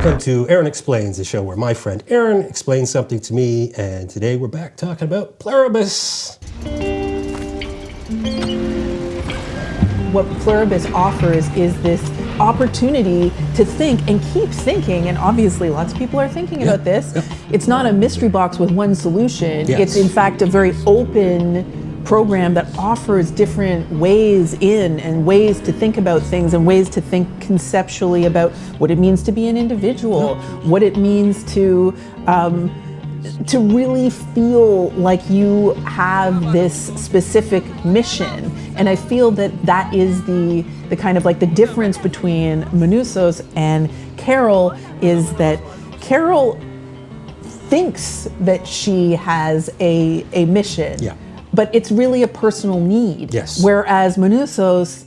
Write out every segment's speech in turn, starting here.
Welcome to Aaron Explains, the show where my friend Aaron explains something to me, and today we're back talking about PLUR1BUS. What PLUR1BUS offers is this opportunity to think and keep thinking, and obviously lots of people are thinking about this. It's not a mystery box with one solution. It's in fact a very open program that offers different ways in and ways to think about things and ways to think conceptually about what it means to be an individual, what it means to really feel like you have this specific mission. And I feel that that is the kind of like the difference between Manousos and Carol, is that Carol thinks that she has a mission. But it's really a personal need. Whereas Manousos,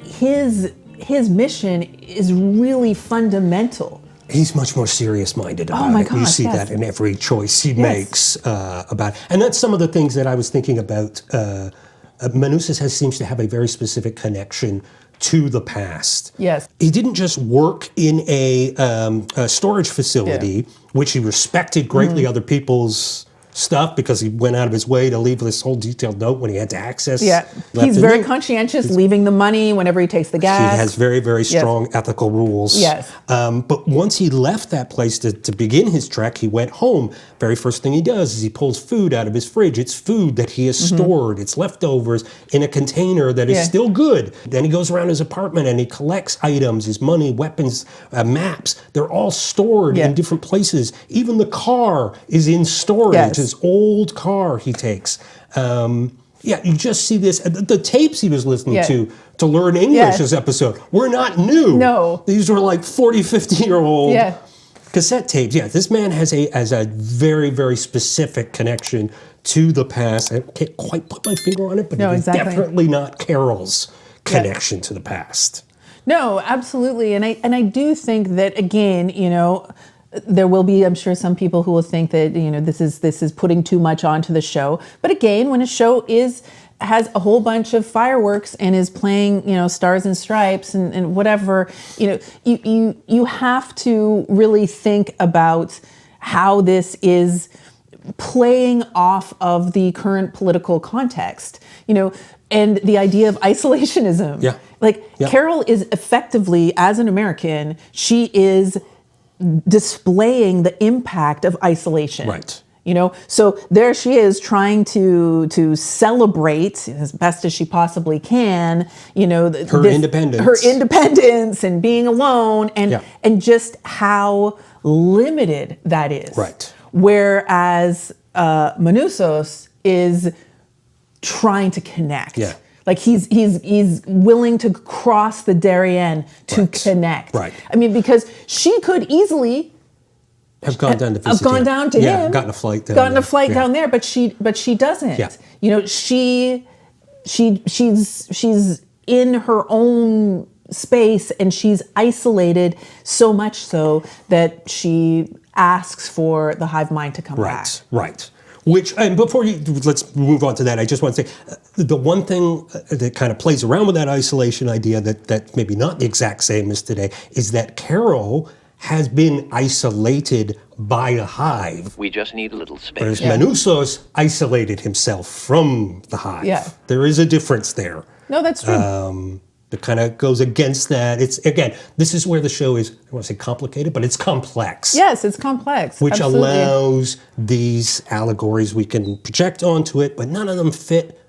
his mission is really fundamental. He's much more serious-minded about it. You see that in every choice he makes about it. And that's some of the things that I was thinking about. Manousos seems to have a very specific connection to the past. He didn't just work in a storage facility, which he respected greatly other people's stuff, because he went out of his way to leave this whole detailed note when he had to access. He's very conscientious, leaving the money whenever he takes the gas. He has very, very strong ethical rules. But once he left that place to begin his trek, he went home. Very first thing he does is he pulls food out of his fridge. It's food that he has stored. It's leftovers in a container that is still good. Then he goes around his apartment and he collects items, his money, weapons, maps. They're all stored in different places. Even the car is in storage. His old car he takes. You just see this. The tapes he was listening to learn English this episode were not new. These were like 40, 50-year-old cassette tapes. This man has a very, very specific connection to the past. I can't quite put my finger on it, but it's definitely not Carol's connection to the past. No, absolutely. And I do think that, again, you know, there will be, I'm sure, some people who will think that, you know, this is putting too much onto the show. But again, when a show has a whole bunch of fireworks and is playing, you know, Stars and Stripes and whatever, you know, you have to really think about how this is playing off of the current political context, you know, and the idea of isolationism. Carol is effectively, as an American, she is displaying the impact of isolation. You know, so there she is trying to celebrate as best as she possibly can, you know, her independence and being alone, and just how limited that is. Whereas Manousos is trying to connect. Like he's willing to cross the Darien to connect. I mean, because she could easily have gone down to visit him. Gotten a flight down down there, but she doesn't. You know, she's in her own space, and she's isolated so much so that she asks for the hive mind to come back. Which, and before let's move on to that, I just want to say, the one thing that kind of plays around with that isolation idea that's maybe not the exact same as today, is that Carol has been isolated by a hive. We just need a little space. Whereas Manousos isolated himself from the hive. There is a difference there. No, that's true. That kind of goes against that. It's, again, this is where the show is, I don't want to say complicated, but it's complex. Yes, it's complex. Which allows these allegories we can project onto it, but none of them fit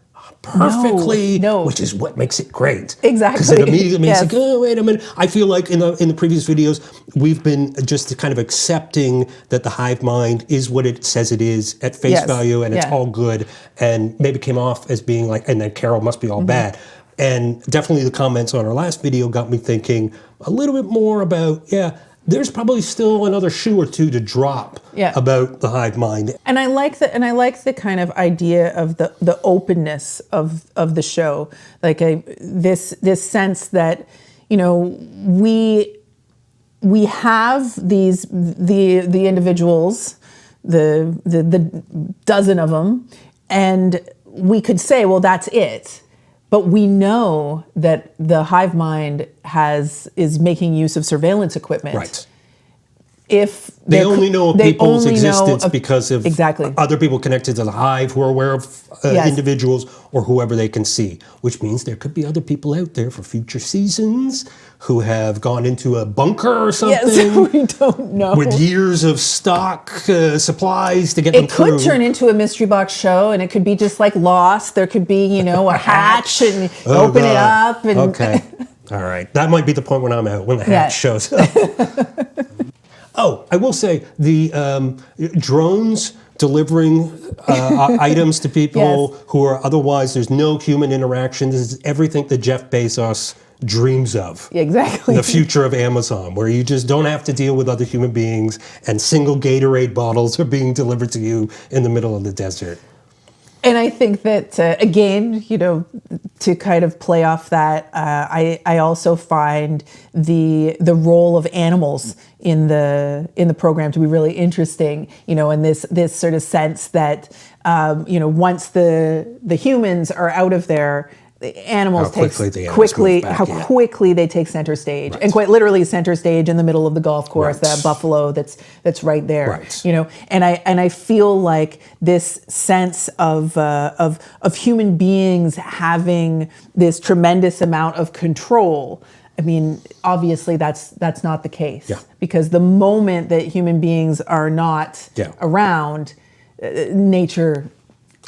perfectly, which is what makes it great. Because it immediately makes it, oh, wait a minute. I feel like in the previous videos, we've been just kind of accepting that the hive mind is what it says it is at face value, and it's all good, and maybe came off as being like, and then Carol must be all bad. And definitely the comments on our last video got me thinking a little bit more about, there's probably still another shoe or two to drop about the hive mind. And I like the kind of idea of the openness of the show, like this sense that, you know, we have the individuals, the dozen of them, and we could say, well, that's it. But we know that the hive mind is making use of surveillance equipment. if they only know of people's existence of, because of other people connected to the hive who are aware of individuals or whoever they can see, which means there could be other people out there for future seasons who have gone into a bunker or something. Yes, we don't know. With years of stock supplies to get them through. It could turn into a mystery box show, and it could be just like Lost. There could be, you know, a hatch and open it up. And okay. All right. That might be the point when I'm out, when the hatch shows up. Oh, I will say the drones delivering items to people who are otherwise, there's no human interaction. This is everything that Jeff Bezos dreams of. Exactly. The future of Amazon, where you just don't have to deal with other human beings and single Gatorade bottles are being delivered to you in the middle of the desert. And I think that, again, you know, to kind of play off that, I also find the role of animals in the program to be really interesting, you know, in this sort of sense that, you know, once the humans are out of there, the animals quickly they take center stage, and quite literally center stage in the middle of the golf course. That buffalo that's right there, you know. And I feel like this sense of human beings having this tremendous amount of control. I mean, obviously that's not the case, because the moment that human beings are not around, nature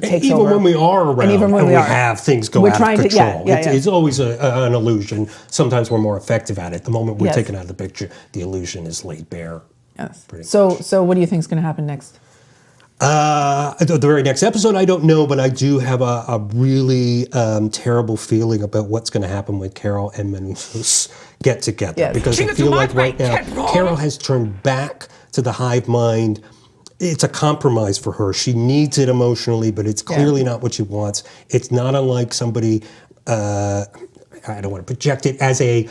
takes even over. when we are around and we have things go out of control. It's always an illusion. Sometimes we're more effective at it. The moment we're taken out of the picture, the illusion is laid bare. Yes. So what do you think is going to happen next? The very next episode, I don't know, but I do have a really terrible feeling about what's going to happen when Carol and Manousos get together. Because I feel like right now, Carol has turned back to the hive mind. It's a compromise for her. She needs it emotionally, but it's clearly not what she wants. It's not unlike somebody. I don't want to project it as a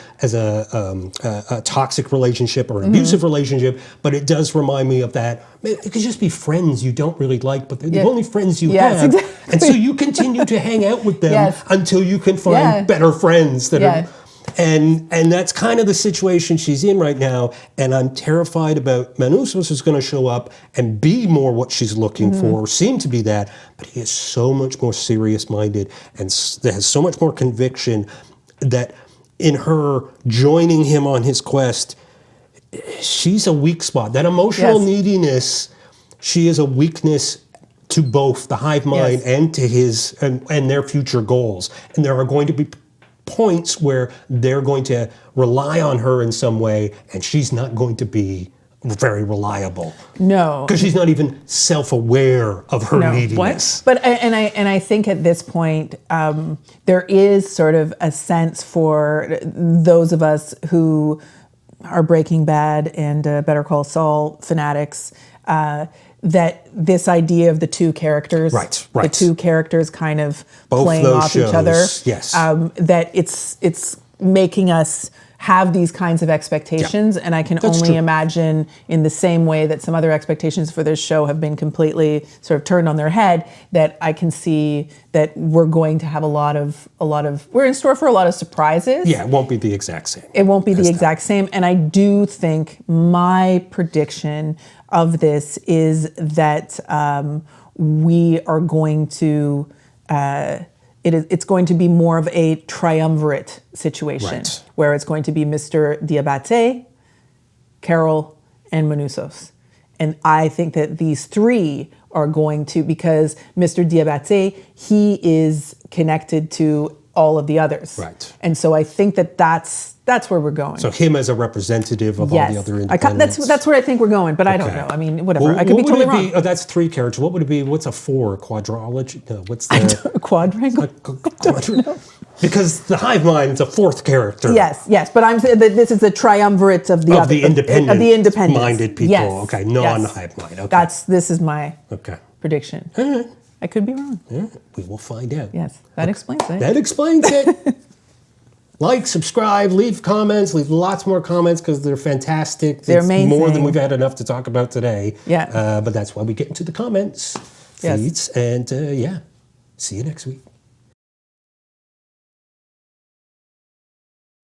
toxic relationship or an abusive relationship, but it does remind me of that. It could just be friends you don't really like, but they're the only friends you have, and so you continue to hang out with them until you can find better friends that are. And that's kind of the situation she's in right now. And I'm terrified about Manousos is going to show up and be more what she's looking for, or seem to be that. But he is so much more serious-minded and has so much more conviction that in her joining him on his quest, she's a weak spot. That emotional neediness, she is a weakness to both the hive mind and to his and their future goals. And there are going to be points where they're going to rely on her in some way, and she's not going to be very reliable. No, because she's not even self-aware of her neediness. But I think at this point there is sort of a sense for those of us who are Breaking Bad and Better Call Saul fanatics. That this idea of the two characters, the two characters kind of both playing off each other, that it's making us have these kinds of expectations, and I can only imagine in the same way that some other expectations for this show have been completely sort of turned on their head, that I can see that we're going to have a lot of we're in store for a lot of surprises. Yeah, it won't be the exact same. It won't be the exact same, and I do think my prediction of this is that we are going to it's going to be more of a triumvirate situation, where it's going to be Mr. Diabate, Carol, and Manousos. And I think that these three are going to, because Mr. Diabate, he is connected to all of the others. And so I think that that's where we're going. So him as a representative of all the other independents. That's where I think we're going, but I don't know. I mean, whatever. Well, I could be totally wrong. Oh, that's three characters. What would it be? What's a four? Quadrilogy? No, what's the quadrangle? Because the hive mind's a fourth character. Yes, but I'm saying that this is a triumvirate of the independent minded people. Okay, non-hive mind. Okay. This is my prediction. I could be wrong. We will find out. Yes, that explains it. That explains it. Like, subscribe, leave comments, leave lots more comments because they're fantastic. They're amazing. More than we've had enough to talk about today. Yeah. But that's why we get into the comments feeds. And see you next week.